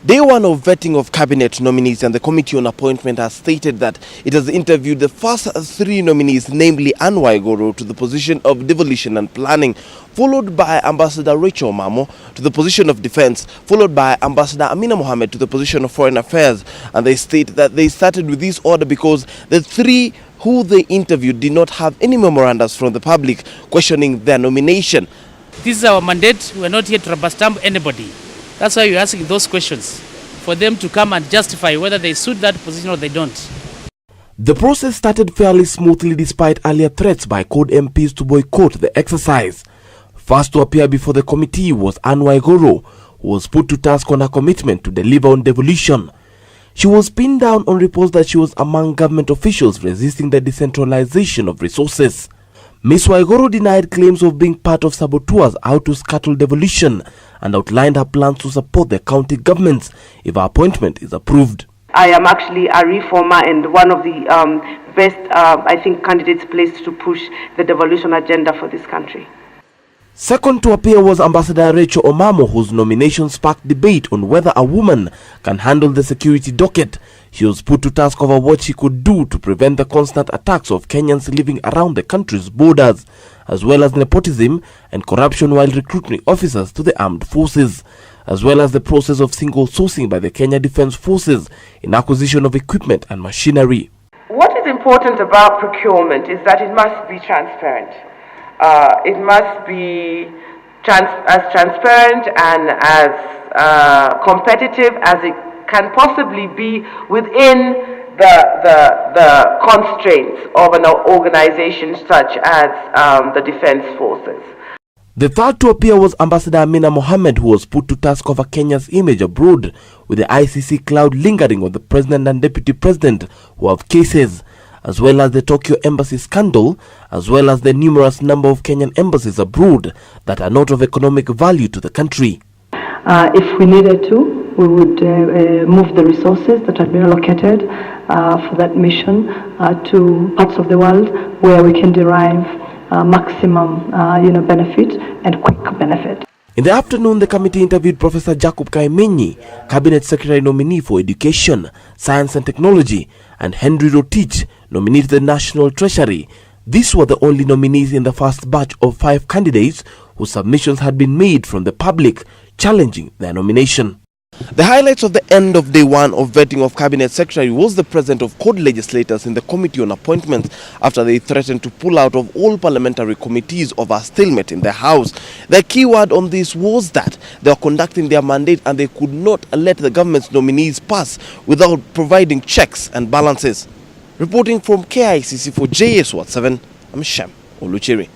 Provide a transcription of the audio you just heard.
Day one of vetting of cabinet nominees, and the Committee on Appointment has stated that it has interviewed the first three nominees, namely Anne Waiguru to the position of Devolution and Planning, followed by Ambassador Rachel Mamo to the position of Defense, followed by Ambassador Amina Mohammed to the position of Foreign Affairs. And they state that they started with this order because the three who they interviewed did not have any memorandums from the public questioning their nomination. This is our mandate. We are not here to rubber stamp anybody. That's why you're asking those questions, for them to come and justify whether they suit that position or they don't. The process started fairly smoothly despite earlier threats by CORD MPs to boycott the exercise. First to appear before the committee was Anne Waiguru, who was put to task on her commitment to deliver on devolution. She was pinned down on reports that she was among government officials resisting the decentralization of resources. Ms. Waiguru denied claims of being part of saboteurs out to scuttle devolution and outlined her plans to support the county governments if her appointment is approved. I am actually a reformer and one of the best, I think, candidates placed to push the devolution agenda for this country. Second to appear was Ambassador Rachel Omamo, whose nomination sparked debate on whether a woman can handle the security docket. She was put to task over what she could do to prevent the constant attacks of Kenyans living around the country's borders, as well as nepotism and corruption while recruiting officers to the armed forces, as well as the process of single sourcing by the Kenya Defence Forces in acquisition of equipment and machinery. What is important about procurement is that it must be transparent. It must be as transparent and as competitive as it can possibly be within the constraints of an organization such as the Defense Forces. The third to appear was Ambassador Amina Mohammed, who was put to task over Kenya's image abroad, with the ICC cloud lingering on the President and Deputy President who have cases, as well as the Tokyo Embassy scandal, as well as the numerous number of Kenyan embassies abroad that are not of economic value to the country. If we needed to, we would move the resources that have been allocated for that mission to parts of the world where we can derive maximum benefit and quick benefit. In the afternoon, the committee interviewed Professor Jacob Kaimenyi, Cabinet Secretary nominee for Education, Science and Technology, and Henry Rotich, nominee to the National Treasury. These were the only nominees in the first batch of 5 candidates whose submissions had been made from the public, challenging their nomination. The highlights of the end of day one of vetting of Cabinet Secretary was the presence of CORD legislators in the Committee on Appointments after they threatened to pull out of all parliamentary committees over a stalemate in the House. The key word on this was that they were conducting their mandate and they could not let the government's nominees pass without providing checks and balances. Reporting from KICC for JS7, I'm Shem Oluchiri.